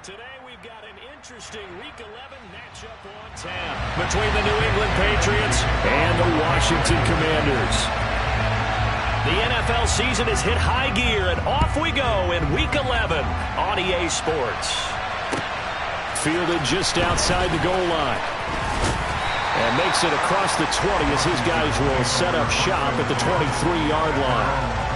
Today we've got an interesting Week 11 matchup on tap between the New England Patriots and the Washington Commanders. The NFL season has hit high gear, and off we go in Week 11 on EA Sports. Fielded just outside the goal line. And makes it across the 20 as his guys will set up shop at the 23-yard line.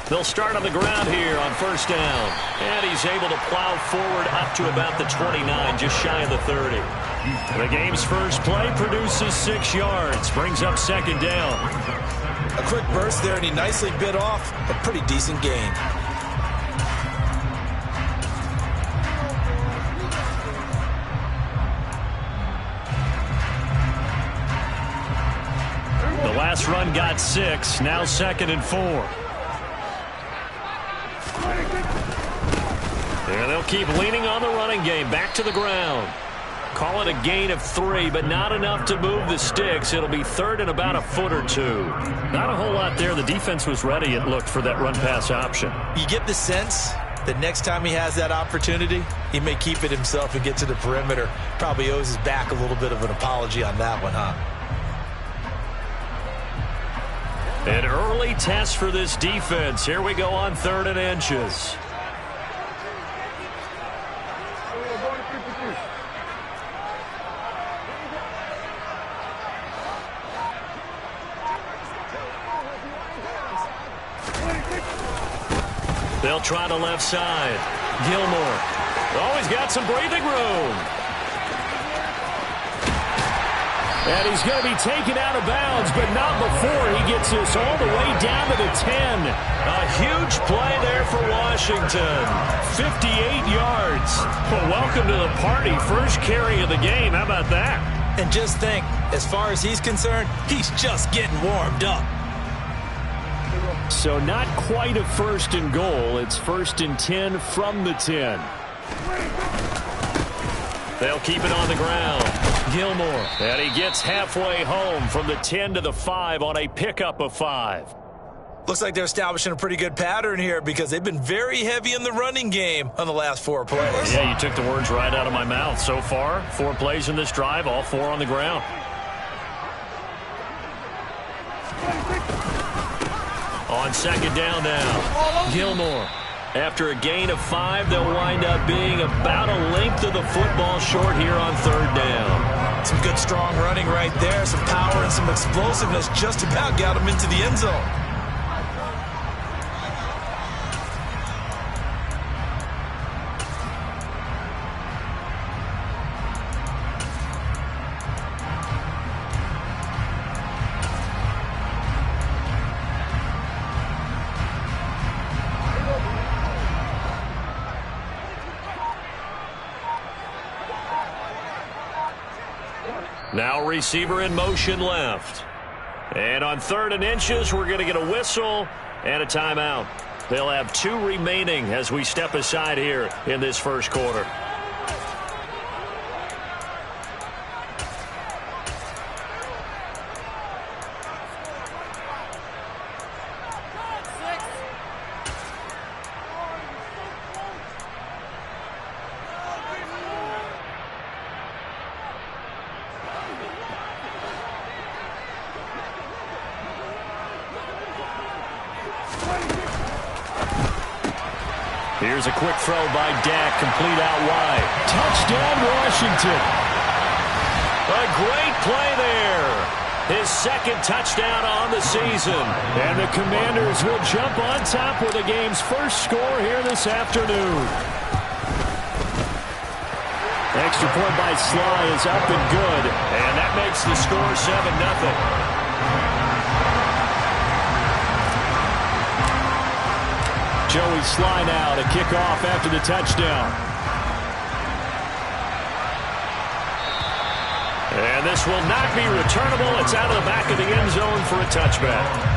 They'll start on the ground here on first down. And he's able to plow forward up to about the 29, just shy of the 30. The game's first play produces 6 yards, brings up second down. A quick burst there, and he nicely bit off a pretty decent gain. The last run got 6, now second and 4. There they'll keep leaning on the running game. Back to the ground. Call it a gain of 3, but not enough to move the sticks. It'll be third and about a foot or 2. Not a whole lot there. The defense was ready, it looked, for that run-pass option. You get the sense that next time he has that opportunity, he may keep it himself and get to the perimeter. Probably owes his back a little bit of an apology on that one, huh? An early test for this defense. Here we go on 3rd and inches. They'll try the left side. Gilmore. Always got some breathing room. And he's going to be taken out of bounds, but not before he gets this all the way down to the 10. A huge play there for Washington. 58 yards. Well, welcome to the party. First carry of the game. How about that? And just think, as far as he's concerned, he's just getting warmed up. So not quite a first and goal. It's 1st and 10 from the 10. They'll keep it on the ground. Gilmore. And he gets halfway home from the 10 to the 5 on a pickup of 5. Looks like they're establishing a pretty good pattern here because they've been very heavy in the running game on the last 4 plays. Yeah, you took the words right out of my mouth. So far, 4 plays in this drive, all 4 on the ground. On second down now, Gilmore. After a gain of 5, they'll wind up being about a length of the football short here on 3rd down. Some good, strong running right there. Some power and some explosiveness just about got him into the end zone. Now receiver in motion left. And on 3rd and inches, we're going to get a whistle and a timeout. They'll have 2 remaining as we step aside here in this first quarter. Here's a quick throw by Dak, complete out wide. Touchdown, Washington. A great play there. His second touchdown on the season. And the Commanders will jump on top with the game's first score here this afternoon. Extra point by Sly is up and good. And that makes the score 7-0. Joey Sly now to kick off after the touchdown. And this will not be returnable. It's out of the back of the end zone for a touchback.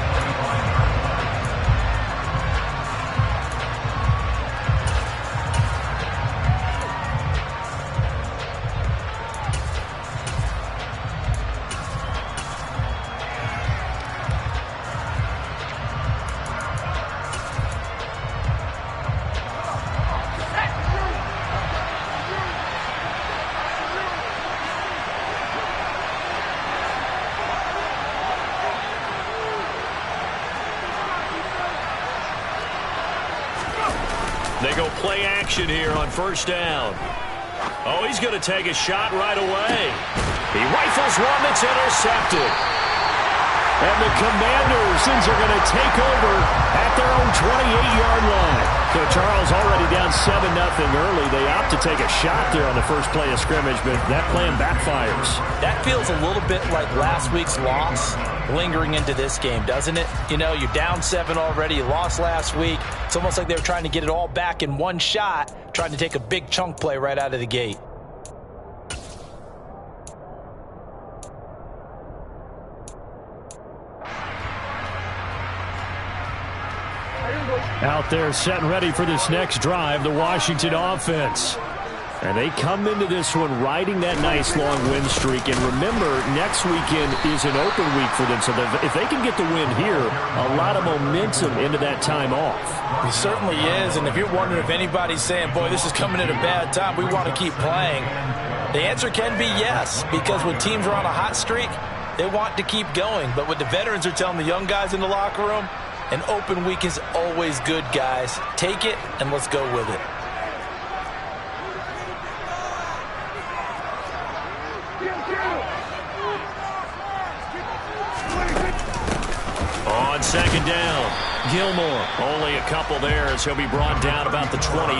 They go play action here on first down. Oh, he's going to take a shot right away. He rifles one that's intercepted. And the Commanders are going to take over at their own 28-yard line. So Charles already down 7-0 early. They opt to take a shot there on the first play of scrimmage, but that plan backfires. That feels a little bit like last week's loss lingering into this game, doesn't it? You know, you're down 7 already. You lost last week. It's almost like they were trying to get it all back in one shot, trying to take a big chunk play right out of the gate. Out there set and ready for this next drive, the Washington offense. And they come into this one riding that nice long win streak. And remember, next weekend is an open week for them. So if they can get the win here, a lot of momentum into that time off. It certainly is. And if you're wondering if anybody's saying, boy, this is coming at a bad time, we want to keep playing, the answer can be yes. Because when teams are on a hot streak, they want to keep going. But what the veterans are telling the young guys in the locker room, an open week is always good, guys. Take it and let's go with it. On second down, Gilmore. Only a couple there as he'll be brought down about the 28.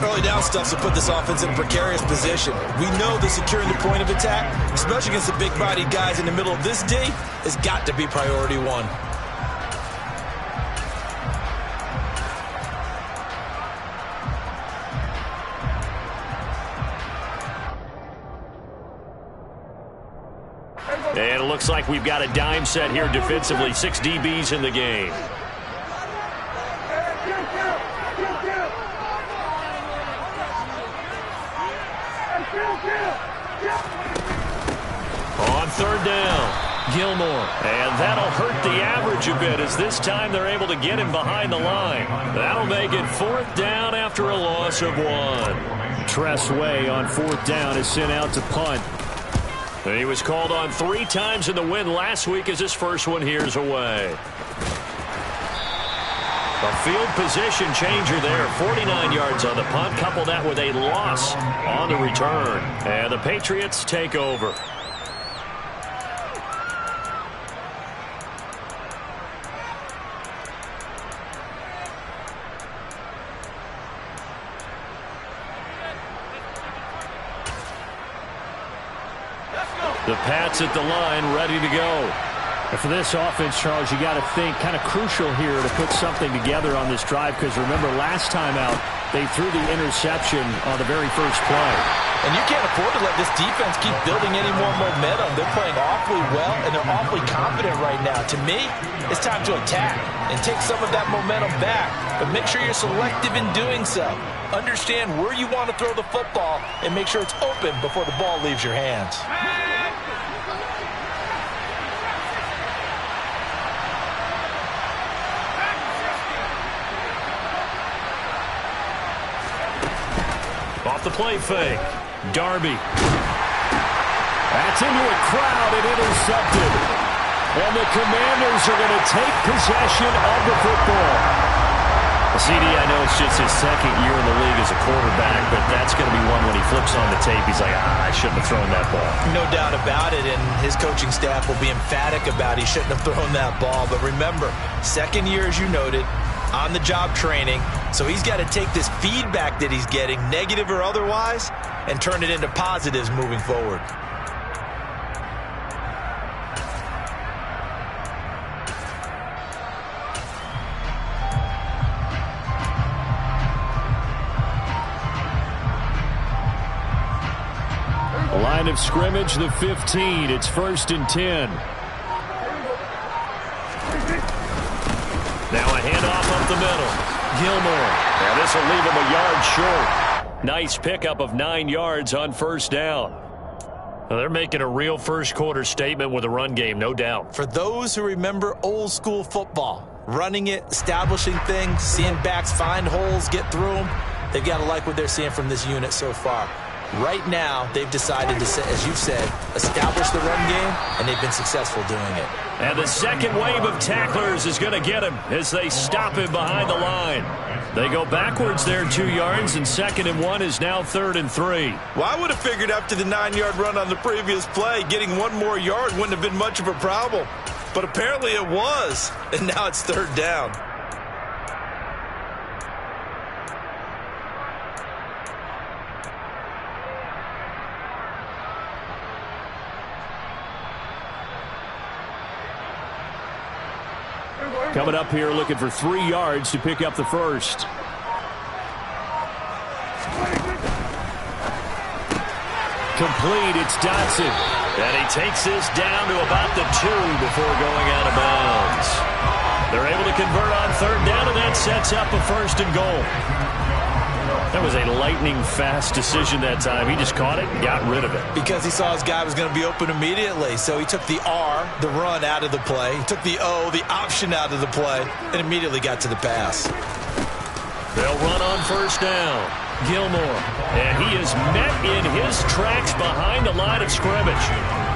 Early down stuff to put this offense in a precarious position. We know that securing the point of attack, especially against the big-bodied guys in the middle of this D, has got to be priority one. And it looks like we've got a dime set here defensively. 6 DBs in the game. On third down, Gilmore. And that'll hurt the average a bit as this time they're able to get him behind the line. That'll make it fourth down after a loss of 1. Tress Way on fourth down is sent out to punt. And he was called on 3 times in the win last week as his first one here's away. A field position changer there. 49 yards on the punt. Couple that with a loss on the return. And the Patriots take over. The Pats at the line, ready to go. And for this offense, Charles, you got to think kind of crucial here to put something together on this drive because remember last time out they threw the interception on the very first play. And you can't afford to let this defense keep building any more momentum. They're playing awfully well and they're awfully confident right now. To me, it's time to attack and take some of that momentum back. But make sure you're selective in doing so. Understand where you want to throw the football and make sure it's open before the ball leaves your hands. Off the play fake. Darby. That's into a crowd and intercepted. And the Commanders are going to take possession of the football. CD, I know it's just his second year in the league as a quarterback, but that's going to be one when he flips on the tape, he's like, I shouldn't have thrown that ball. No doubt about it, and his coaching staff will be emphatic about he shouldn't have thrown that ball. But remember, second year, as you noted, on-the-job training, so he's got to take this feedback that he's getting, negative or otherwise, and turn it into positives moving forward. Line of scrimmage, the 15. It's 1st and 10. Now a handoff up the middle. Gilmore. Now this will leave him a yard short. Nice pickup of 9 yards on 1st down. Well, they're making a real first-quarter statement with a run game, no doubt. For those who remember old-school football, running it, establishing things, seeing backs find holes, get through them, they've got to like what they're seeing from this unit so far. Right now, they've decided to, as you've said, establish the run game, and they've been successful doing it. And the second wave of tacklers is going to get him as they stop him behind the line. They go backwards there 2 yards, and 2nd and 1 is now 3rd and 3. Well, I would have figured after the 9-yard run on the previous play, getting 1 more yard wouldn't have been much of a problem. But apparently it was, and now it's 3rd down. Coming up here looking for 3 yards to pick up the first. Complete, it's Dotson. And he takes this down to about the 2 before going out of bounds. They're able to convert on 3rd down, and that sets up a 1st and goal. That was a lightning-fast decision that time. He just caught it and got rid of it. Because he saw his guy was going to be open immediately. So he took the R, the run, out of the play. He took the O, the option, out of the play, and immediately got to the pass. They'll run on 1st down. Gilmore. And he is met in his tracks behind the line of scrimmage.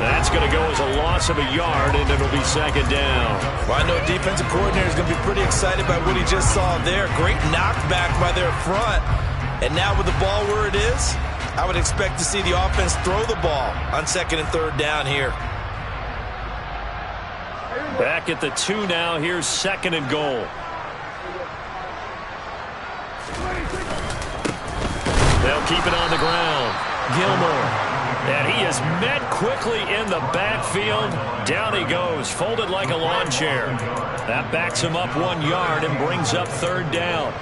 That's going to go as a loss of a yard, and it'll be 2nd down. Well, I know defensive coordinator is going to be pretty excited by what he just saw there. Great knockback by their front. And now with the ball where it is, I would expect to see the offense throw the ball on 2nd and 3rd down here. Back at the 2 now. Here's 2nd and goal. They'll keep it on the ground. Gilmore. And he is met quickly in the backfield. Down he goes, folded like a lawn chair. That backs him up 1 yard and brings up 3rd down.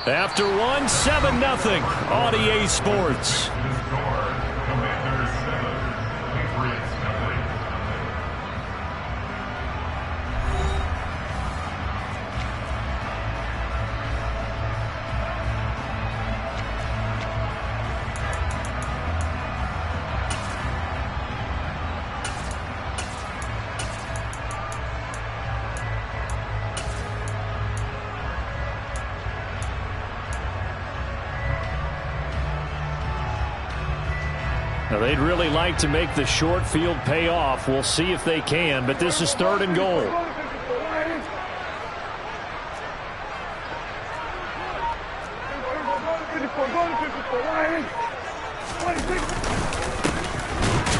After 1, 7-0 on EA Sports. Now, they'd really like to make the short field pay off. We'll see if they can, but this is 3rd and goal.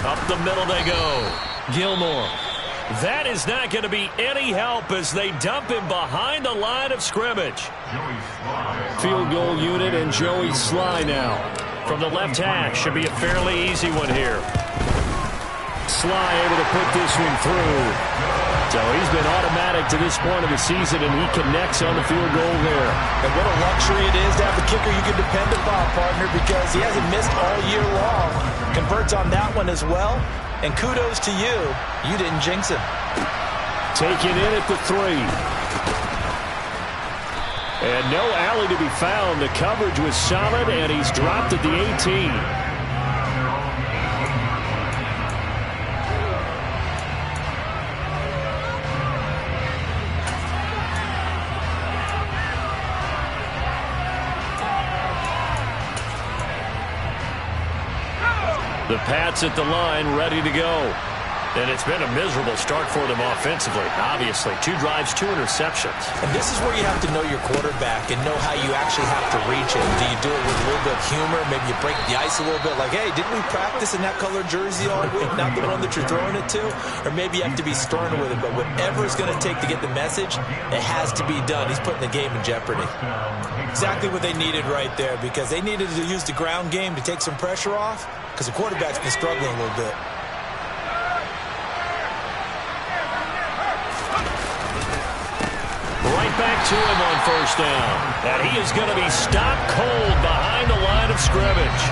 Up the middle they go. Gilmore. That is not going to be any help as they dump him behind the line of scrimmage. Field goal unit and Joey Sly now. From the left hash, should be a fairly easy one here. Sly able to put this one through. So he's been automatic to this point of the season, and he connects on the field goal there. And what a luxury it is to have a kicker you can depend upon, partner, because he hasn't missed all year long. Converts on that one as well. And kudos to you. You didn't jinx him. Taken in at the 3. And no alley to be found. The coverage was solid, and he's dropped at the 18. The Pats at the line, ready to go. And it's been a miserable start for them offensively, obviously. 2 drives, 2 interceptions. And this is where you have to know your quarterback and know how you actually have to reach him. Do you do it with a little bit of humor? Maybe you break the ice a little bit like, hey, didn't we practice in that color jersey all week, not the one that you're throwing it to? Or maybe you have to be stern with it. But whatever it's going to take to get the message, it has to be done. He's putting the game in jeopardy. Exactly what they needed right there, because they needed to use the ground game to take some pressure off, because the quarterback's been struggling a little bit. Right back to him on first down. And he is going to be stopped cold behind the line of scrimmage.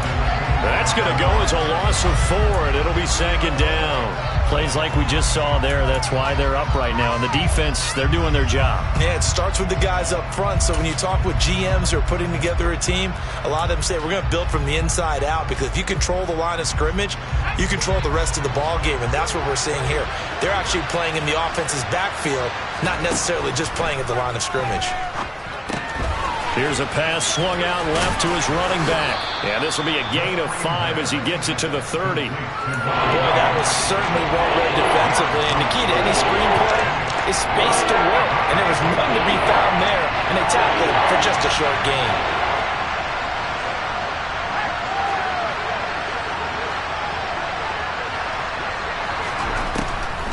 That's going to go as a loss of 4, and it'll be second down. Plays like we just saw there. That's why they're up right now. And the defense, they're doing their job. Yeah, it starts with the guys up front. So when you talk with GMs who are putting together a team, a lot of them say we're going to build from the inside out, because if you control the line of scrimmage, you control the rest of the ball game, and that's what we're seeing here. They're actually playing in the offense's backfield, not necessarily just playing at the line of scrimmage. Here's a pass swung out left to his running back. And this will be a gain of 5 as he gets it to the 30. Boy, that was certainly well read defensively. And the key to any screenplay is space to work. And there was none to be found there. And they tackled it for just a short gain.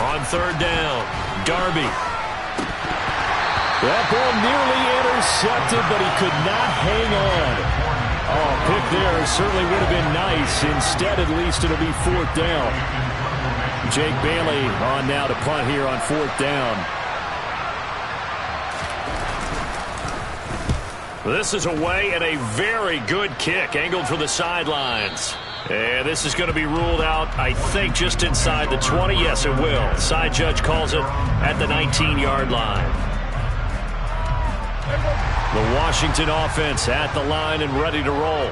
On third down, Darby. That ball nearly intercepted, but he could not hang on. Oh, pick there certainly would have been nice. Instead, at least, it'll be 4th down. Jake Bailey on now to punt here on 4th down. This is away, and a very good kick angled for the sidelines. And this is going to be ruled out, I think, just inside the 20. Yes, it will. Side judge calls it at the 19-yard line. The Washington offense at the line and ready to roll.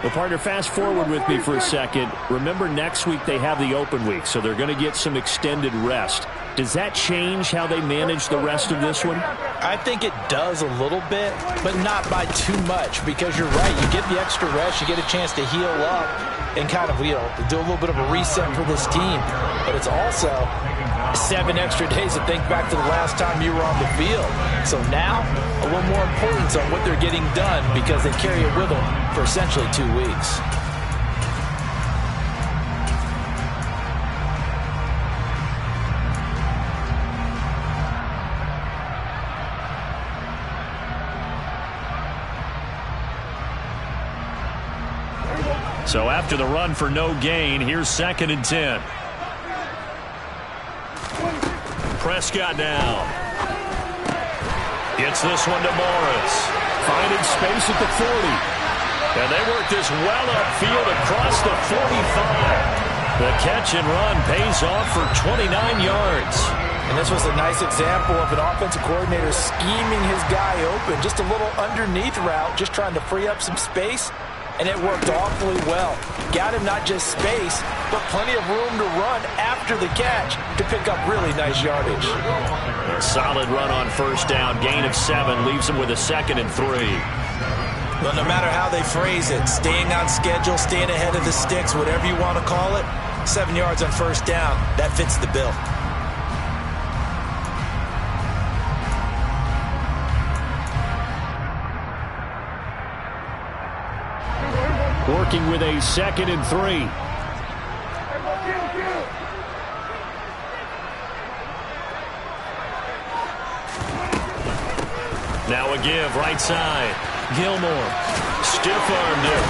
Well, partner, fast forward with me for a second. Remember, next week they have the open week, so they're going to get some extended rest. Does that change how they manage the rest of this one? I think it does a little bit, but not by too much, because you're right. You get the extra rest, you get a chance to heal up and kind of, do a little bit of a reset for this team. But it's also 7 extra days to think back to the last time you were on the field. So now, a little more importance on what they're getting done, because they carry it with them for essentially 2 weeks. So after the run for no gain, here's 2nd and 10. Prescott now. Gets this one to Morris. Finding space at the 40. And they work this well upfield across the 45. The catch and run pays off for 29 yards. And this was a nice example of an offensive coordinator scheming his guy open. Just a little underneath route, just trying to free up some space. And it worked awfully well. Got him not just space, but plenty of room to run after the catch to pick up really nice yardage. A solid run on first down. Gain of 7 leaves him with a 2nd and 3. Well, no matter how they phrase it, staying on schedule, staying ahead of the sticks, whatever you want to call it, 7 yards on first down, that fits the bill. Working with a 2nd and 3. Now a give, right side. Gilmore, stiff-armed it.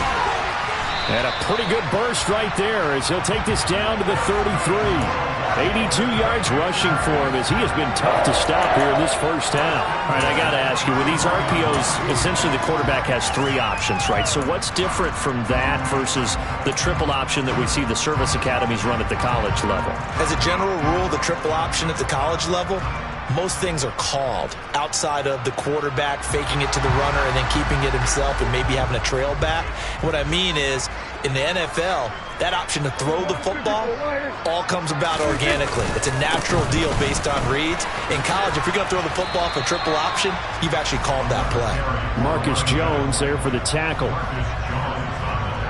And a pretty good burst right there as he'll take this down to the 33. 82 yards rushing for him as he has been tough to stop here in this first half. All right, I got to ask you, with these RPOs, essentially the quarterback has 3 options, right? So what's different from that versus the triple option that we see the service academies run at the college level? As a general rule, the triple option at the college level, most things are called outside of the quarterback faking it to the runner and then keeping it himself and maybe having a trail back. What I mean is, in the NFL, that option to throw the football all comes about organically. It's a natural deal based on reads. In college, if you're going to throw the football for triple option, you've actually called that play. Marcus Jones there for the tackle.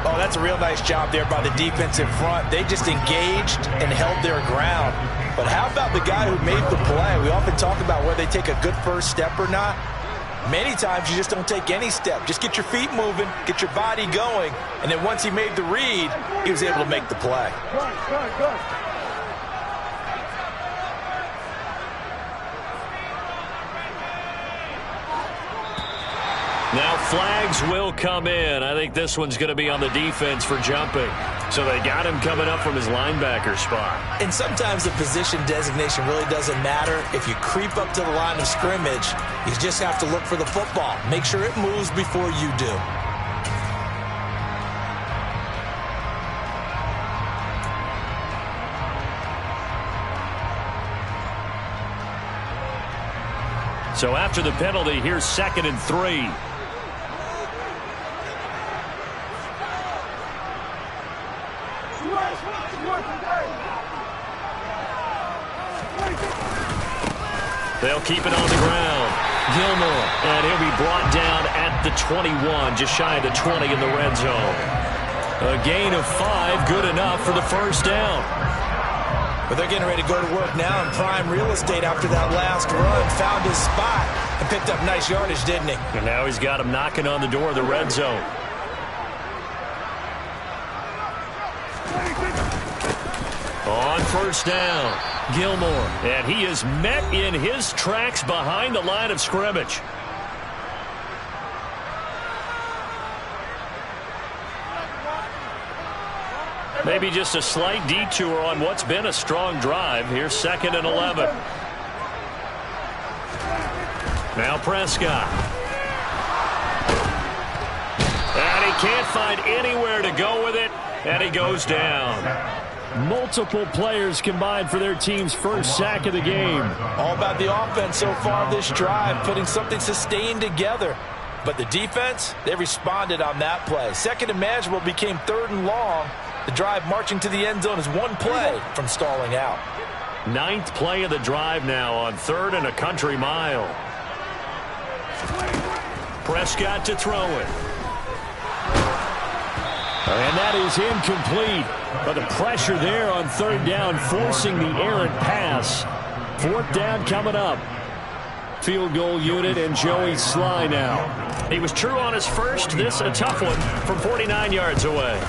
Oh, Oh, that's a real nice job there by the defensive front. They just engaged and held their ground. But how about the guy who made the play? We often talk about whether they take a good first step or not. Many times you just don't take any step. Just get your feet moving, get your body going, and then once he made the read, he was able to make the play. Good. Now flags will come in. I think this one's going to be on the defense for jumping. So they got him coming up from his linebacker spot. And sometimes the position designation really doesn't matter. If you creep up to the line of scrimmage, you just have to look for the football. Make sure it moves before you do. So after the penalty, here's 2nd and 3. They'll keep it on the ground. Gilmore, and he'll be brought down at the 21, just shy of the 20 in the red zone. A gain of 5, good enough for the first down. But they're getting ready to go to work now in prime real estate after that last run. Found his spot and picked up nice yardage, didn't he? And now he's got him knocking on the door of the red zone. On first down, Gilmore. And he is met in his tracks behind the line of scrimmage. Maybe just a slight detour on what's been a strong drive. Here's 2nd and 11. Now Prescott. And he can't find anywhere to go with it, and he goes down. Multiple players combined for their team's first sack of the game. All about the offense so far this drive, putting something sustained together. But the defense, they responded on that play. 2nd and manageable became 3rd and long. The drive marching to the end zone is one play from stalling out. 9th play of the drive now on 3rd and a country mile. Prescott to throw it. And that is incomplete. But the pressure there on 3rd down, forcing the errant pass. 4th down coming up. Field goal unit and Joey Sly now. He was true on his first. This a tough one from 49 yards away.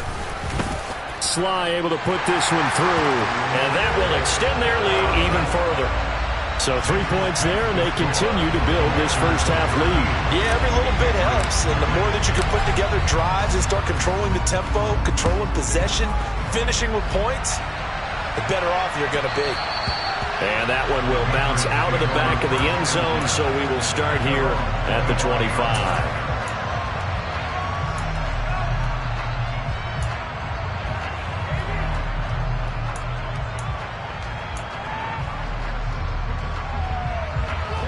Sly able to put this one through, and that will extend their lead even further. So 3 points there, and they continue to build this first half lead. Yeah, every little bit helps, and the more that you can put together drives and start controlling the tempo, controlling possession, finishing with points, the better off you're going to be. And that one will bounce out of the back of the end zone, so we will start here at the 25.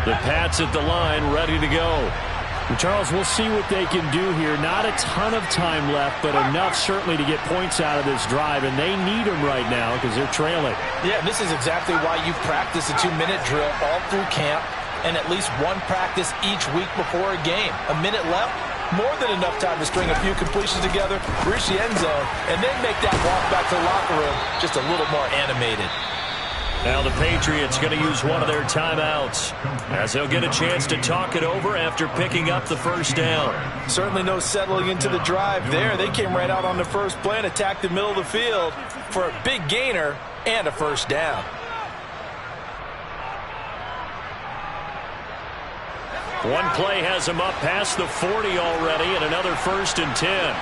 The Pats at the line, ready to go. And Charles, we'll see what they can do here. Not a ton of time left, but enough certainly to get points out of this drive, and they need them right now because they're trailing. Yeah, this is exactly why you practice a 2-minute drill all through camp and at least one practice each week before a game. A minute left, more than enough time to string a few completions together, reach the end zone, and then make that walk back to the locker room just a little more animated. Now the Patriots going to use one of their timeouts as they'll get a chance to talk it over after picking up the first down. Certainly no settling into the drive there. They came right out on the first play and attacked the middle of the field for a big gainer and a first down. One play has him up past the 40 already, and another 1st and 10.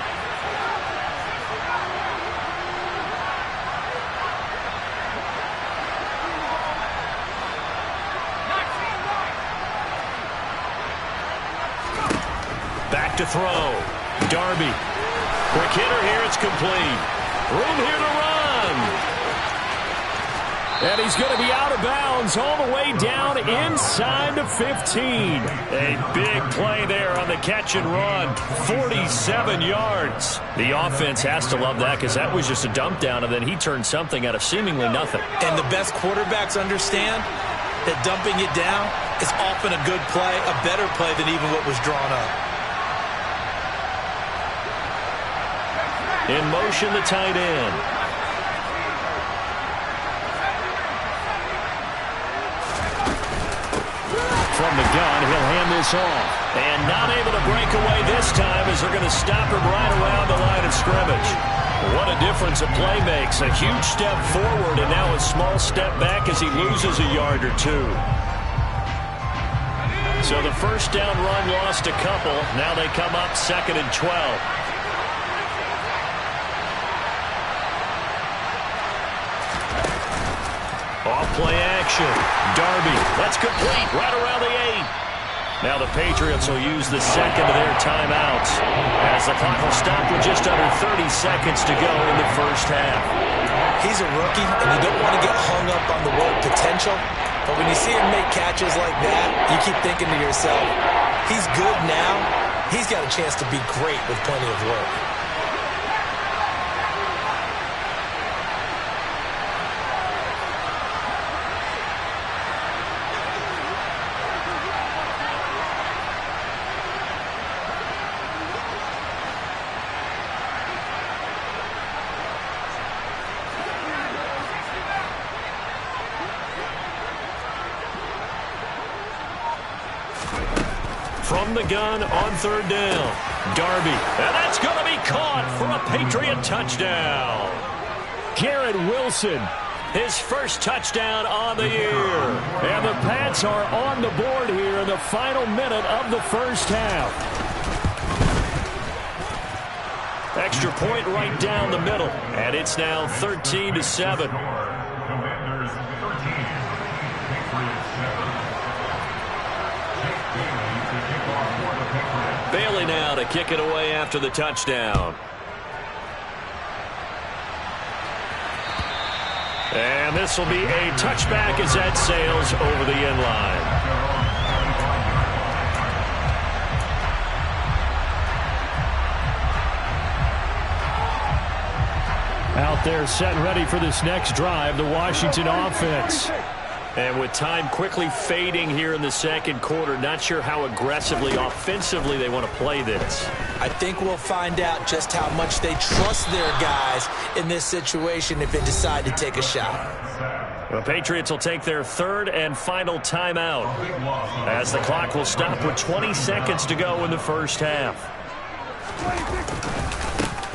Back to throw. Darby. Quick hitter here. It's complete. Room here to run. And he's going to be out of bounds all the way down inside the 15. A big play there on the catch and run. 47 yards. The offense has to love that because that was just a dump down, and then he turned something out of seemingly nothing. And the best quarterbacks understand that dumping it down is often a good play, a better play than even what was drawn up. In motion, the tight end. From the gun, he'll hand this off. And not able to break away this time as they're going to stop him right around the line of scrimmage. What a difference a play makes. A huge step forward and now a small step back as he loses a yard or two. So the first down run lost a couple. Now they come up 2nd and 12. Off play action. Darby. That's complete. Right around the 8. Now the Patriots will use the second of their timeouts as the clock will stop with just under 30 seconds to go in the first half. He's a rookie, and you don't want to get hung up on the word potential. But when you see him make catches like that, you keep thinking to yourself, he's good now. He's got a chance to be great with plenty of work. From the gun on 3rd down. Darby. And that's going to be caught for a Patriot touchdown. Garrett Wilson, his first touchdown on the year. And the Pats are on the board here in the final minute of the first half. Extra point right down the middle. And it's now 13-7. Bailey now to kick it away after the touchdown. And this will be a touchback as that sails over the end line. Out there set and ready for this next drive, the Washington offense. And with time quickly fading here in the second quarter, not sure how aggressively, offensively they want to play this. I think we'll find out just how much they trust their guys in this situation if they decide to take a shot. The Patriots will take their 3rd and final timeout as the clock will stop with 20 seconds to go in the first half.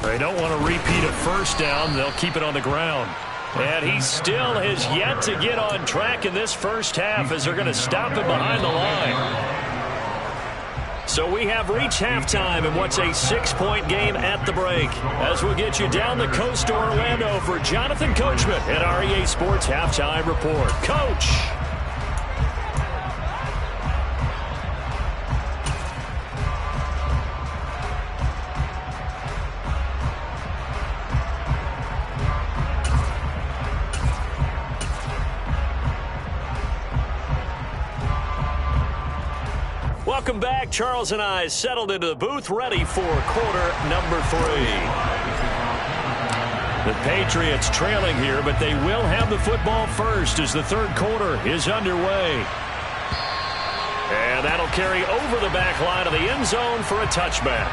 They don't want to repeat a first down. They'll keep it on the ground. And he still has yet to get on track in this first half as they're going to stop him behind the line. So we have reached halftime in what's a 6-point game at the break. As we'll get you down the coast to Orlando for Jonathan Coachman at our EA Sports Halftime Report. Coach! Welcome back. Charles and I settled into the booth, ready for quarter number 3. The Patriots trailing here, but they will have the football first as the 3rd quarter is underway. And that'll carry over the back line of the end zone for a touchback.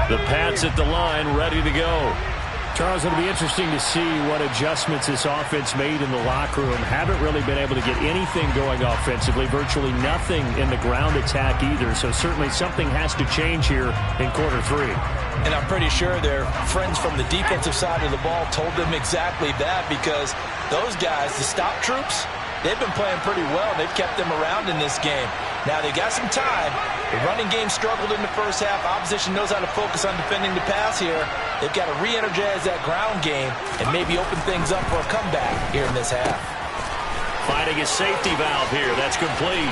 The Pats at the line, ready to go. Charles, it'll be interesting to see what adjustments this offense made in the locker room. Haven't really been able to get anything going offensively, virtually nothing in the ground attack either. So certainly something has to change here in quarter 3. And I'm pretty sure their friends from the defensive side of the ball told them exactly that, because those guys, the stop troops, they've been playing pretty well. They've kept them around in this game. Now they got some time. The running game struggled in the first half. Opposition knows how to focus on defending the pass here. They've got to re-energize that ground game and maybe open things up for a comeback here in this half. finding a safety valve here. That's complete.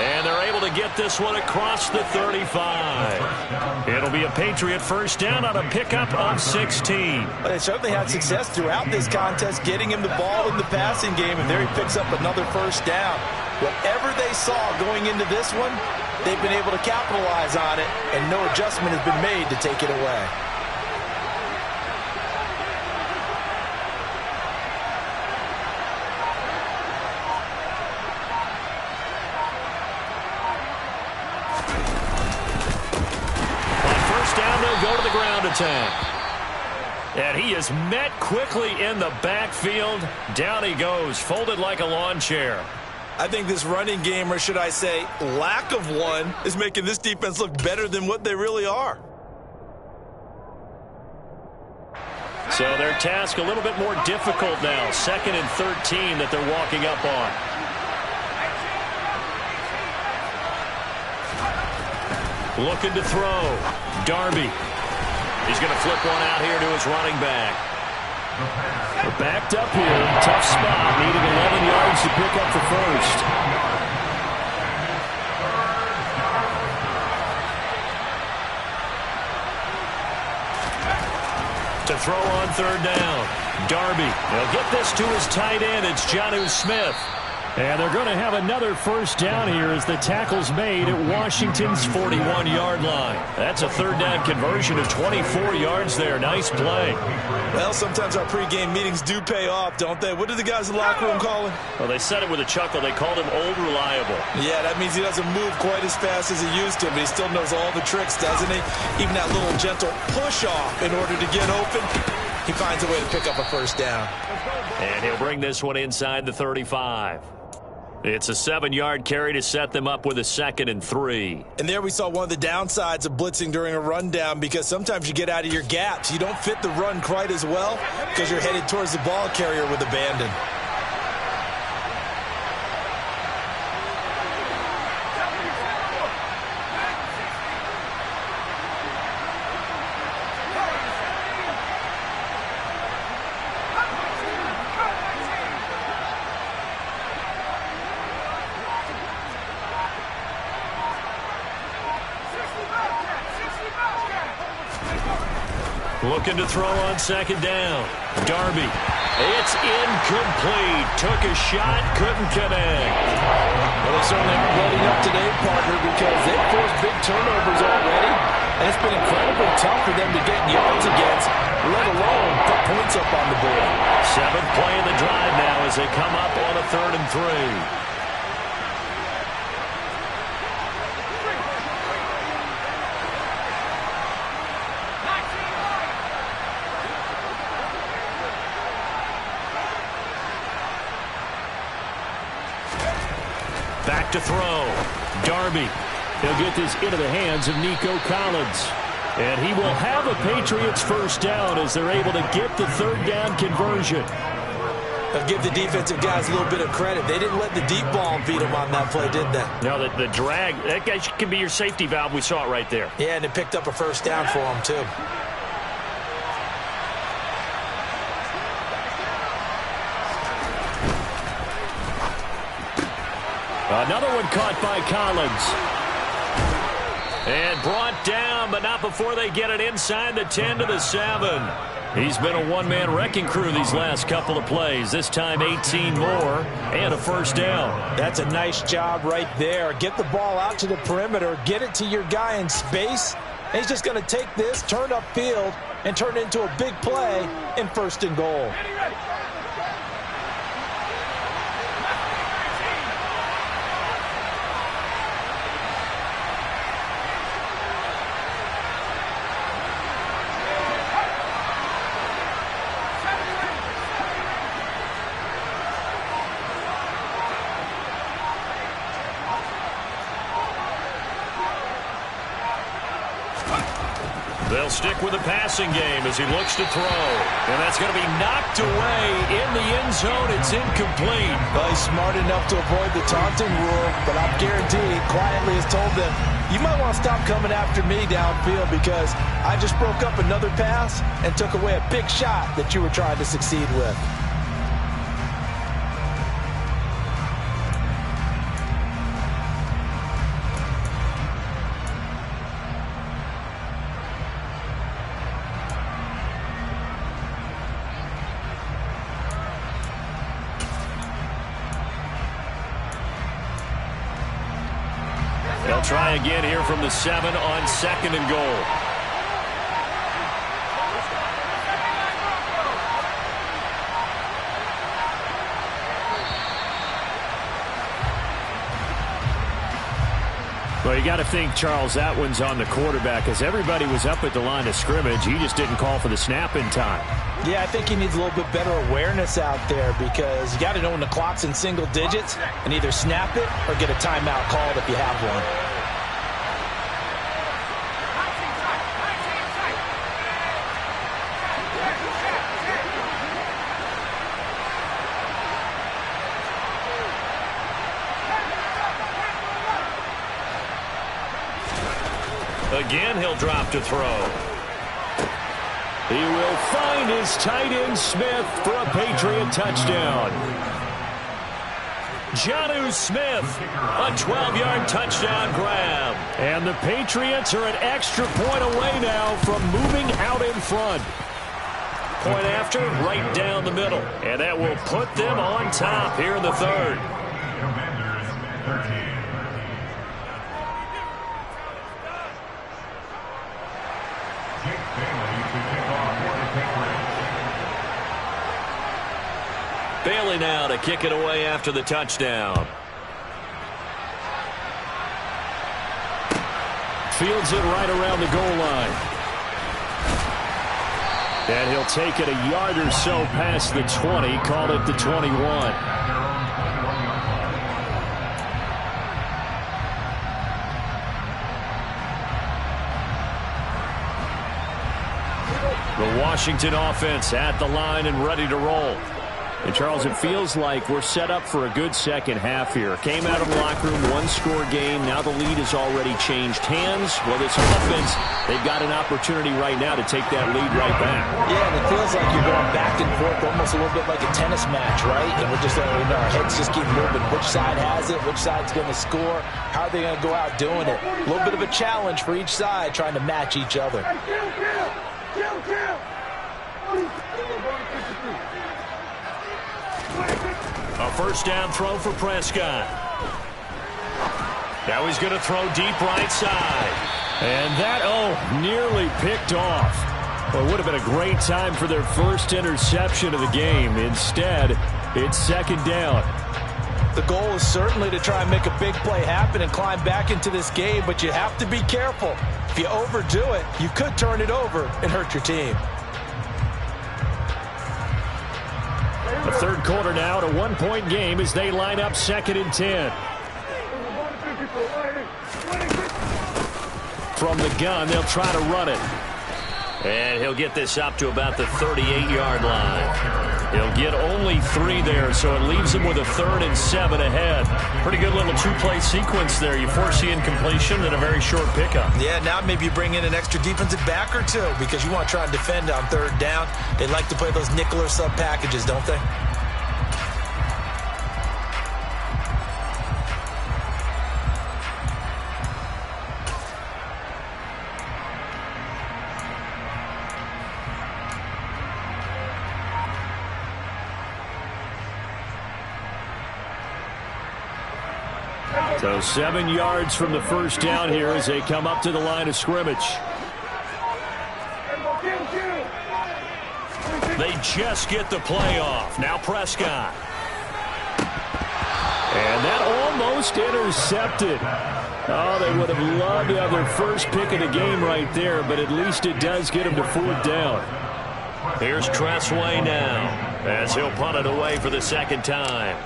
And they're able to get this one across the 35. It'll be a Patriot first down on a pickup of 16. But they certainly had success throughout this contest, getting him the ball in the passing game, and there he picks up another first down. Whatever they saw going into this one, they've been able to capitalize on it, and no adjustment has been made to take it away. Go to the ground attack. And he is met quickly in the backfield. Down he goes, folded like a lawn chair. I think this running game, or should I say lack of one, is making this defense look better than what they really are. So their task a little bit more difficult now. 2nd and 13 that they're walking up on. Looking to throw. Darby. He's going to flip one out here to his running back. We're backed up here. Tough spot. Needing 11 yards to pick up the first. To throw on 3rd down. Darby. They'll get this to his tight end. It's Jonnu Smith. And they're going to have another first down here as the tackle's made at Washington's 41-yard line. That's a 3rd down conversion of 24 yards there. Nice play. Well, sometimes our pregame meetings do pay off, don't they? What do the guys in the locker room call him? Well, they said it with a chuckle. They called him Old Reliable. Yeah, that means he doesn't move quite as fast as he used to, but he still knows all the tricks, doesn't he? Even that little gentle push-off in order to get open. He finds a way to pick up a first down. And he'll bring this one inside the 35. It's a 7-yard carry to set them up with a 2nd and 3. And there we saw one of the downsides of blitzing during a rundown, because sometimes you get out of your gaps. You don't fit the run quite as well because you're headed towards the ball carrier with abandon. Looking to throw on 2nd down. Darby. It's incomplete. Took a shot, couldn't connect. Well, they certainly aren't letting up today, partner, because they've forced big turnovers already, and it's been incredibly tough for them to get yards against, let alone put points up on the board. 7th play of the drive now as they come up on a 3rd and 3. To throw. Darby. He'll get this into the hands of Nico Collins. And he will have a Patriots first down as they're able to get the 3rd down conversion. I'll give the defensive guys a little bit of credit. They didn't let the deep ball beat them on that play, did they? No, the drag, that guy can be your safety valve. We saw it right there. Yeah, and it picked up a first down for them, too. Another one caught by Collins. And brought down, but not before they get it inside the 10 to the 7. He's been a one-man wrecking crew these last couple of plays. This time 18 more and a first down. That's a nice job right there. Get the ball out to the perimeter. Get it to your guy in space. And he's just going to take this, turn upfield, and turn it into a big play in 1st and goal. They'll stick with the passing game as he looks to throw. And that's going to be knocked away in the end zone. It's incomplete. Well, he's smart enough to avoid the taunting rule, but I'm guaranteed he quietly has told them, you might want to stop coming after me downfield because I just broke up another pass and took away a big shot that you were trying to succeed with. try again here from the 7 on 2nd and goal. Well, you got to think, Charles, that one's on the quarterback because everybody was up at the line of scrimmage. He just didn't call for the snap in time. Yeah, I think he needs a little bit better awareness out there because you got to know when the clock's in single digits and either snap it or get a timeout called if you have one. Again, he'll drop to throw. He will find his tight end Smith for a Patriot touchdown. Jonnu Smith, a 12-yard touchdown grab. And the Patriots are an extra point away now from moving out in front. Point after, right down the middle. And that will put them on top here in the 3rd. Bailey now to kick it away after the touchdown. Fields it right around the goal line. And he'll take it a yard or so past the 20, call it the 21. The Washington offense at the line and ready to roll. And, Charles, it feels like we're set up for a good second half here. Came out of the locker room, one-score game. Now the lead has already changed hands. Well, this offense, they've got an opportunity right now to take that lead right back. Yeah, and it feels like you're going back and forth, almost a little bit like a tennis match, right? And we're just, our heads just keep moving. Which side has it? Which side's going to score? How are they going to go out doing it? A little bit of a challenge for each side, trying to match each other. A first down throw for Prescott. Now he's going to throw deep right side. And that, nearly picked off. Well, it would have been a great time for their first interception of the game. Instead, it's 2nd down. The goal is certainly to try and make a big play happen and climb back into this game, but you have to be careful. If you overdo it, you could turn it over and hurt your team. The 3rd quarter now, a 1-point game as they line up 2nd and 10. From the gun, they'll try to run it. And he'll get this up to about the 38-yard line. He'll get only 3 there, so it leaves him with a 3rd and 7 ahead. Pretty good little 2-play sequence there. You force the incompletion and a very short pickup. Yeah, now maybe you bring in an extra defensive back or two because you want to try and defend on 3rd down. They like to play those nickel or sub packages, don't they? So 7 yards from the first down here as they come up to the line of scrimmage. They just get the play off. Now Prescott. And that almost intercepted. Oh, they would have loved to have their first pick of the game right there, but at least it does get them to 4th down. Here's Tressway now as he'll punt it away for the 2nd time.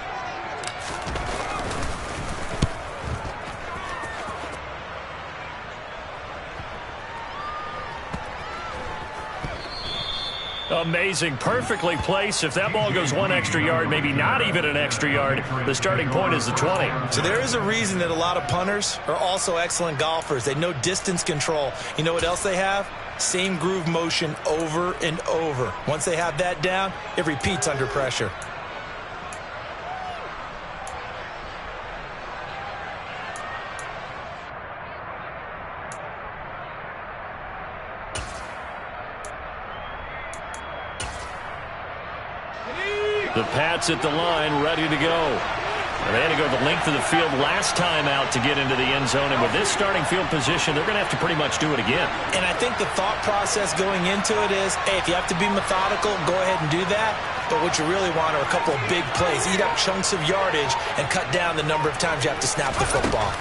Amazing. Perfectly placed. If that ball goes 1 extra yard, maybe not even an extra yard, the starting point is the 20. So there is a reason that a lot of punters are also excellent golfers. They know distance control. You know what else they have? Same groove motion over and over. Once they have that down, it repeats under pressure. The Pats at the line, ready to go. And they had to go the length of the field last time out to get into the end zone. And with this starting field position, they're going to have to pretty much do it again. And I think the thought process going into it is, hey, if you have to be methodical, go ahead and do that. But what you really want are a couple of big plays. Eat up chunks of yardage and cut down the number of times you have to snap the football.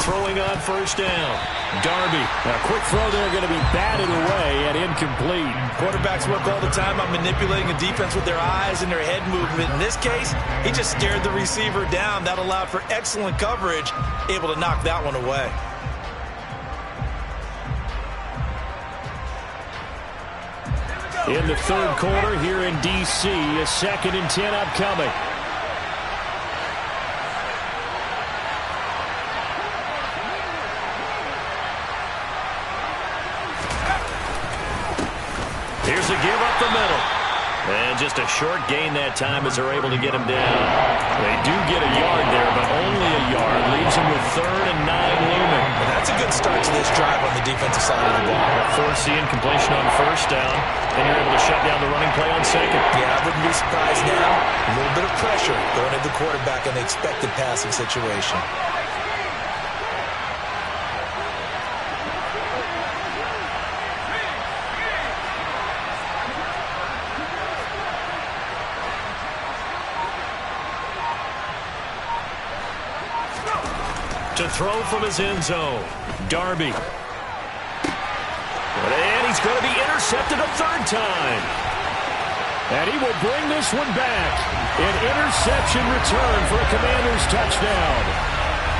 Throwing on first down. Darby. A quick throw there going to be batted away and incomplete. Quarterbacks work all the time on manipulating a defense with their eyes and their head movement. In this case, he just stared the receiver down. That allowed for excellent coverage, able to knock that one away. In the third quarter here in D.C., a 2nd and 10 upcoming. Here's a give up the middle. And just a short gain that time as they're able to get him down. They do get a yard there, but only a yard. Leaves him with 3rd and 9 looming. And that's a good start to this drive on the defensive side of the ball. Force the incompletion on first down. Then you're able to shut down the running play on 2nd. Yeah, I wouldn't be surprised now. A little bit of pressure going at the quarterback in the expected passing situation. To throw from his end zone. Darby. And he's going to be intercepted a 3rd time. And he will bring this one back. An interception return for a Commanders touchdown.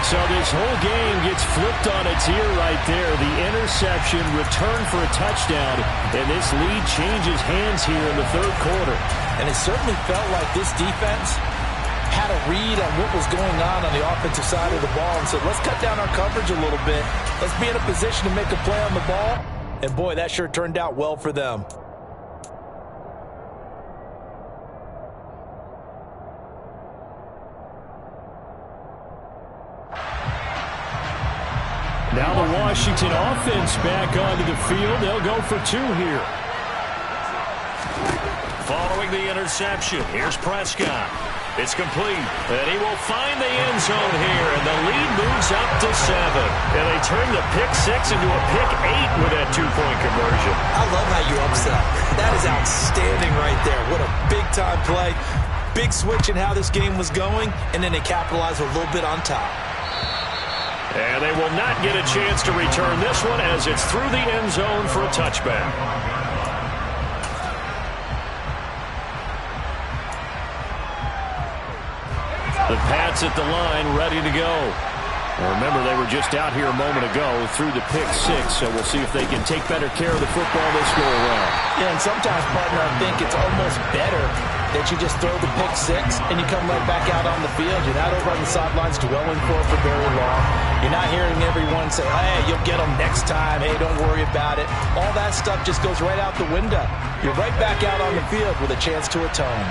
So this whole game gets flipped on its ear right there. The interception return for a touchdown. And this lead changes hands here in the 3rd quarter. And it certainly felt like this defense had a read on what was going on the offensive side of the ball and said, let's cut down our coverage a little bit. Let's be in a position to make a play on the ball. And boy, that sure turned out well for them. Now the Washington offense back onto the field. They'll go for 2 here. Following the interception, here's Prescott. It's complete, and he will find the end zone here, and the lead moves up to 7. And they turn the pick 6 into a pick 8 with that 2-point conversion. I love how you upset. That is outstanding right there. What a big-time play. Big switch in how this game was going, and then they capitalized a little bit on top. And they will not get a chance to return this one as it's through the end zone for a touchback. The Pats at the line, ready to go. Remember, they were just out here a moment ago through the pick 6, so we'll see if they can take better care of the football this go around. Yeah, and sometimes, partner, I think it's almost better that you just throw the pick 6 and you come right back out on the field. You're not over on the sidelines dwelling for very long. You're not hearing everyone say, hey, you'll get them next time. Hey, don't worry about it. All that stuff just goes right out the window. You're right back out on the field with a chance to atone.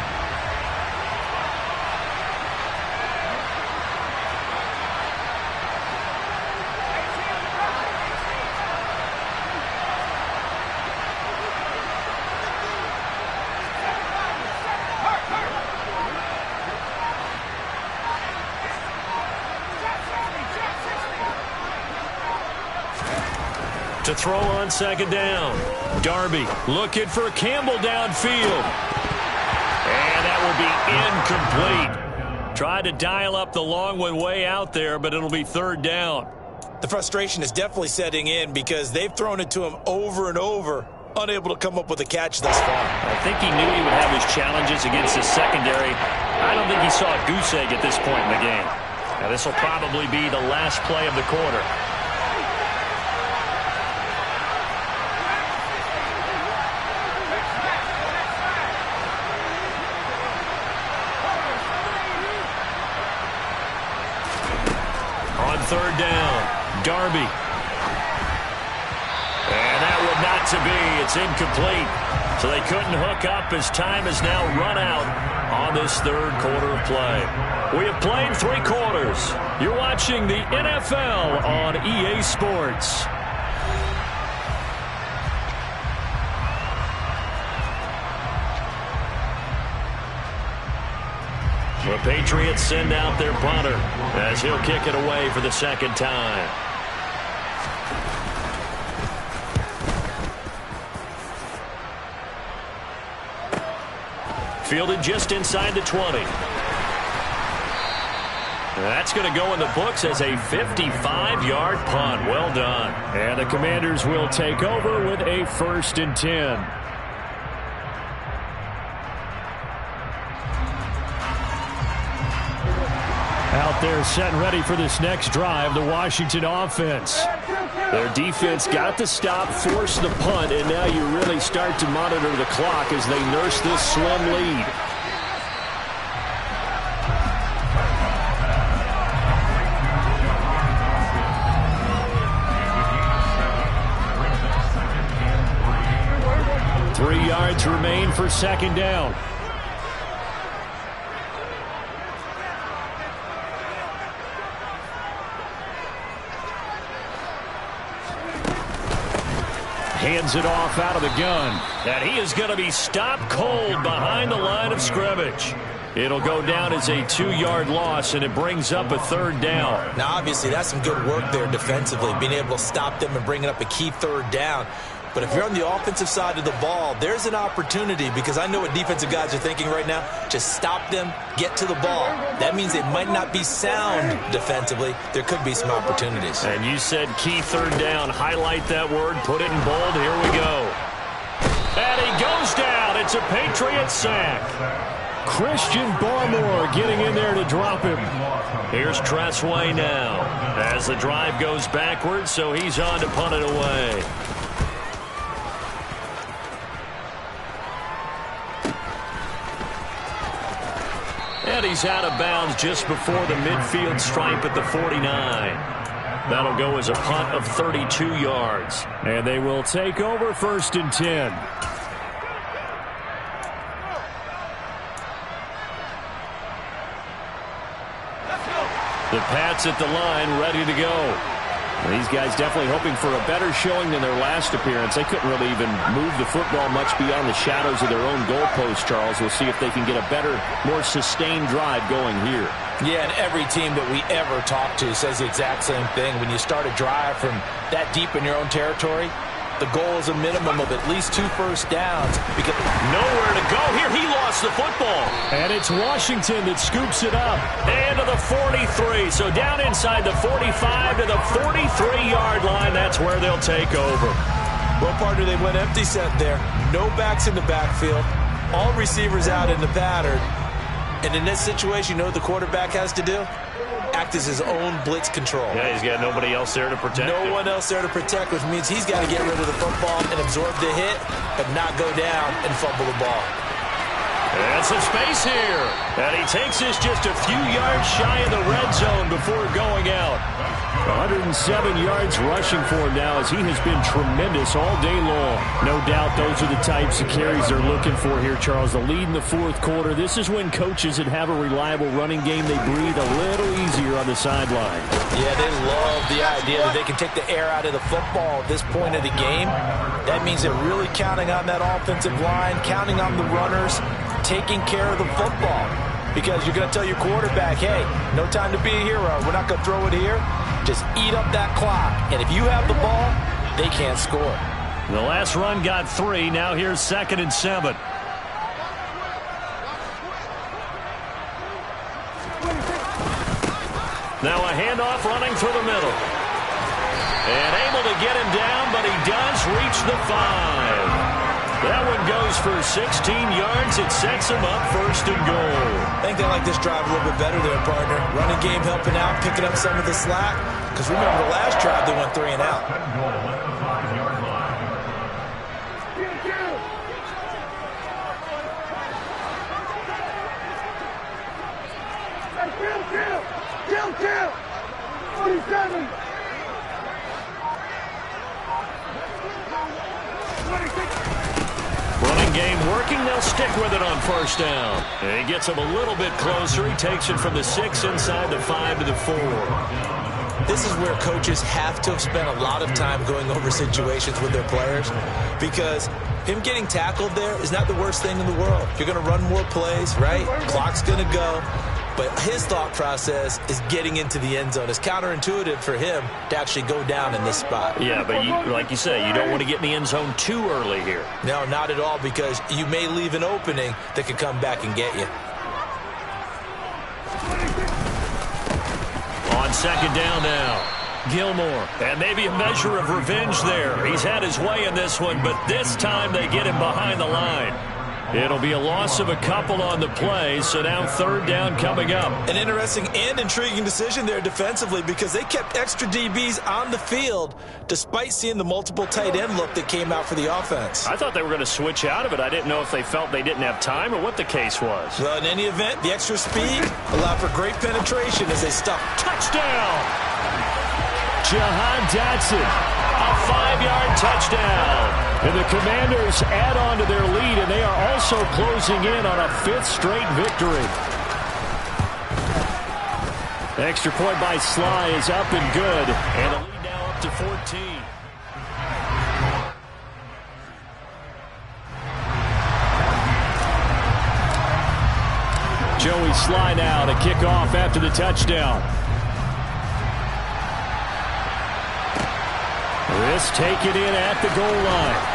To throw on 2nd down. Darby looking for Campbell downfield. And that will be incomplete. Tried to dial up the long one way out there, but it'll be 3rd down. The frustration is definitely setting in because they've thrown it to him over and over, unable to come up with a catch thus far. I think he knew he would have his challenges against his secondary. I don't think he saw a goose egg at this point in the game. Now this will probably be the last play of the quarter. On 3rd down, Darby. And that would not to be. It's incomplete. So they couldn't hook up as time has now run out on this 3rd quarter of play. We have played 3 quarters. You're watching the NFL on EA Sports. The Patriots send out their punter as he'll kick it away for the second time. Fielded just inside the 20. That's going to go in the books as a 55-yard punt. Well done. And the Commanders will take over with a 1st and 10. Out there set and ready for this next drive, the Washington offense. Their defense got the stop, forced the punt, and now you really start to monitor the clock as they nurse this slim lead. Three yards remain for second down. Hands it off out of the gun. And he is going to be stopped cold behind the line of scrimmage. It'll go down as a 2-yard loss, and it brings up a 3rd down. Now, obviously, that's some good work there defensively, being able to stop them and bringing up a key 3rd down. But if you're on the offensive side of the ball, there's an opportunity, because I know what defensive guys are thinking right now. Just stop them, get to the ball. That means they might not be sound defensively. There could be some opportunities. And you said key 3rd down. Highlight that word. Put it in bold. Here we go. And he goes down. It's a Patriot sack. Christian Barmore getting in there to drop him. Here's Tressway now as the drive goes backwards, so he's on to punt it away. And he's out of bounds just before the midfield stripe at the 49. That'll go as a punt of 32 yards. And they will take over 1st and 10. The Pats at the line, ready to go. These guys definitely hoping for a better showing than their last appearance. They couldn't really even move the football much beyond the shadows of their own goalpost, Charles. We'll see if they can get a better, more sustained drive going here. Yeah, and every team that we ever talk to says the exact same thing. When you start a drive from that deep in your own territory, the goal is a minimum of at least 2 first downs. Because nowhere to go here. He lost the football. And it's Washington that scoops it up. And to the 43. So down inside the 45 to the 43-yard line. That's where they'll take over. Well, partner, they went empty set there. No backs in the backfield. All receivers out in the pattern. And in this situation, you know what the quarterback has to do? Act as his own blitz control. Yeah, he's got nobody else there to protect him. No one else there to protect, which means he's got to get rid of the football and absorb the hit, but not go down and fumble the ball. And some space here. And he takes this just a few yards shy of the red zone before going out. 107 yards rushing for him now, as he has been tremendous all day long. No doubt those are the types of carries they're looking for here, Charles. The lead in the 4th quarter. This is when coaches that have a reliable running game, they breathe a little easier on the sideline. Yeah, they love the idea that they can take the air out of the football at this point of the game. That means they're really counting on that offensive line, counting on the runners, taking care of the football. Because you're going to tell your quarterback, hey, no time to be a hero. We're not going to throw it here. Just eat up that clock. And if you have the ball, they can't score. The last run got 3. Now here's 2nd and 7. Now a handoff running through the middle. And able to get him down, but he does reach the 5. That one goes for 16 yards. It sets him up 1st and goal. I think they like this drive a little bit better there, partner. Running game helping out, picking up some of the slack. Because remember, the last drive they went 3 and out. Kill! 47! Running game working. They'll stick with it on 1st down. And he gets him a little bit closer. He takes it from the 6 inside the 5 to the 4. This is where coaches have to have spent a lot of time going over situations with their players, because him getting tackled there is not the worst thing in the world. You're going to run more plays, right? Clock's going to go. but his thought process is getting into the end zone. It's counterintuitive for him to actually go down in this spot. Yeah, but like you say, you don't want to get in the end zone too early here. No, not at all, because you may leave an opening that could come back and get you. On second down now, Gilmore. And maybe a measure of revenge there. He's had his way in this one, but this time they get him behind the line. It'll be a loss of a couple on the play, so now third down coming up. An interesting and intriguing decision there defensively, because they kept extra DBs on the field despite seeing the multiple tight end look that came out for the offense. I thought they were going to switch out of it. I didn't know if they felt they didn't have time or what the case was. Well, in any event, the extra speed allowed for great penetration as they stopped. Touchdown! Jahan Dotson, a 5-yard touchdown. And the Commanders add on to their lead, and they are also closing in on a 5th straight victory. Extra point by Sly is up and good, and the lead now up to 14. Joey Sly now to kick off after the touchdown. This taken in at the goal line.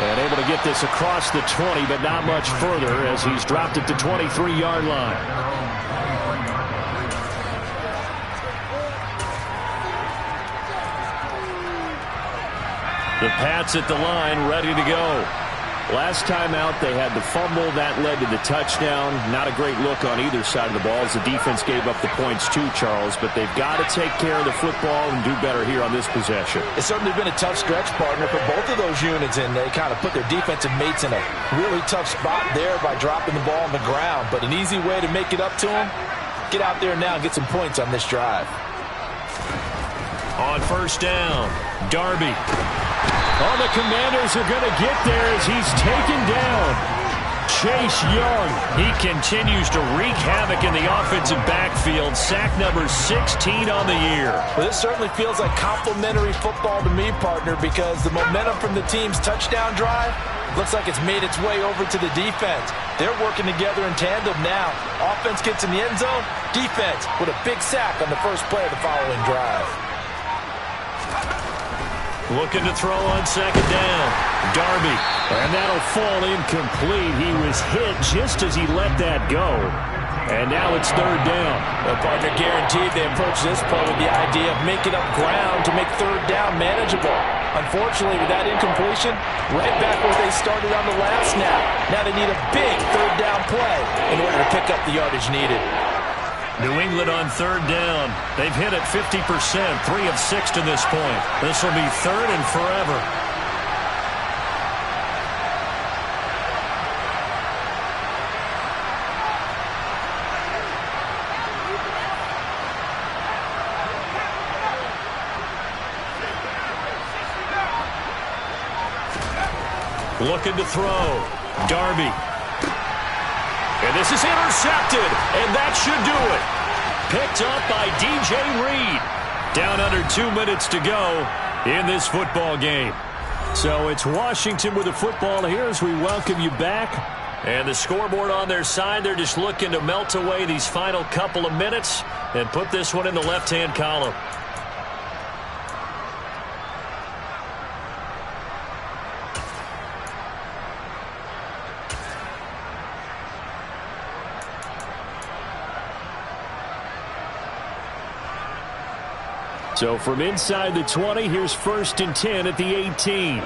And able to get this across the 20, but not much further as he's dropped it to 23-yard line. The Pats at the line, ready to go. Last time out, they had the fumble. That led to the touchdown. Not a great look on either side of the ball as the defense gave up the points too, Charles. But they've got to take care of the football and do better here on this possession. It's certainly been a tough stretch, partner, for both of those units, and they kind of put their defensive mates in a really tough spot there by dropping the ball on the ground. But an easy way to make it up to them, get out there now and get some points on this drive. On first down, Darby. Oh, the Commanders are going to get there as he's taken down. Chase Young. He continues to wreak havoc in the offensive backfield. Sack number 16 on the year. Well, this certainly feels like complimentary football to me, partner, because the momentum from the team's touchdown drive looks like it's made its way over to the defense. They're working together in tandem now. Offense gets in the end zone. Defense with a big sack on the first play of the following drive. Looking to throw on second down. Darby. And that'll fall incomplete. He was hit just as he let that go. And now it's third down. The partner guaranteed they approach this play with the idea of making up ground to make third down manageable. Unfortunately, with that incompletion, right back where they started on the last snap. Now they need a big third down play in order to pick up the yardage needed. New England on third down. They've hit it 50%, 3 of 6 to this point. This will be third and forever. Looking to throw. Darby. And this is intercepted, and that should do it. Picked up by DJ Reed. Down under 2 minutes to go in this football game. So it's Washington with the football here as we welcome you back. And the scoreboard on their side, they're just looking to melt away these final couple of minutes and put this one in the left-hand column. So from inside the 20, here's 1st and 10 at the 18.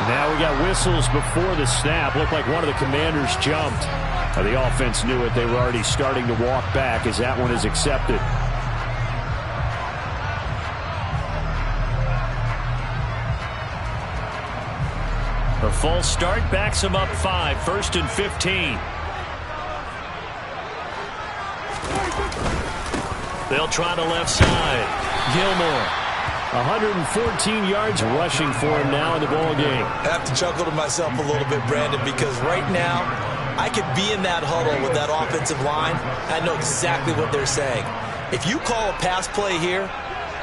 Now we got whistles before the snap. Looked like one of the Commanders jumped. The offense knew it. They were already starting to walk back as that one is accepted. A false start backs him up 5, 1st and 15. They'll try the left side. Gilmore. 114 yards rushing for him now in the ball game. I have to chuckle to myself a little bit, Brandon, because right now I could be in that huddle with that offensive line. I know exactly what they're saying. If you call a pass play here,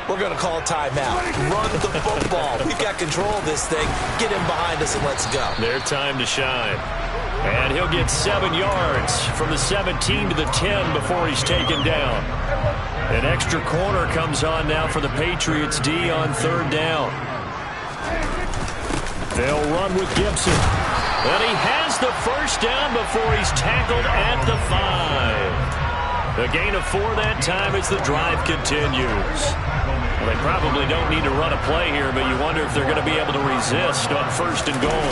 we're going to call a timeout. Run the football. We've got control of this thing. Get him behind us and let's go. Their time to shine. And he'll get 7 yards from the 17 to the 10 before he's taken down. An extra corner comes on now for the Patriots D on 3rd down. They'll run with Gibson. And he has the first down before he's tackled at the 5. A gain of 4 that time as the drive continues. Well, they probably don't need to run a play here, but you wonder if they're going to be able to resist on 1st and goal.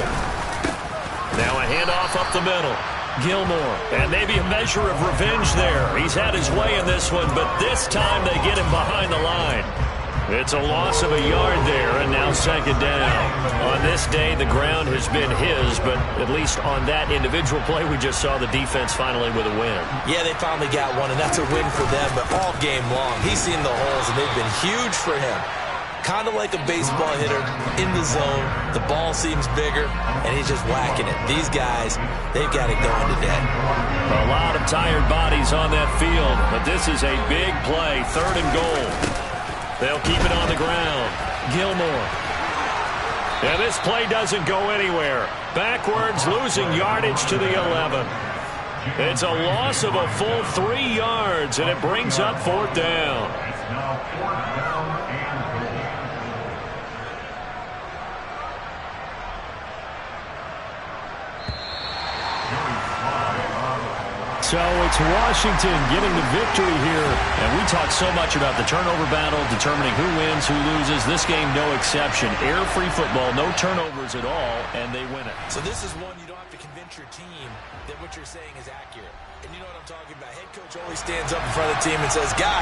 Now a handoff up the middle. Gilmore, and maybe a measure of revenge there. He's had his way in this one, but this time they get him behind the line. It's a loss of a yard there, and now 2nd down. On this day, the ground has been his, but at least on that individual play, we just saw the defense finally with a win. Yeah, they finally got one, and that's a win for them, but all game long, he's seen the holes, and they've been huge for him. Kind of like a baseball hitter in the zone. The ball seems bigger, and he's just whacking it. These guys, they've got it going today. A lot of tired bodies on that field, but this is a big play, 3rd and goal. They'll keep it on the ground. Gilmore. And this play doesn't go anywhere. Backwards, losing yardage to the 11. It's a loss of a full 3 yards, and it brings up 4th down. So it's Washington getting the victory here. And we talk so much about the turnover battle, determining who wins, who loses. This game, no exception. Air-free football, no turnovers at all, and they win it. So this is one you don't have to convince your team that what you're saying is accurate. And you know what I'm talking about. Head coach always stands up in front of the team and says, guys,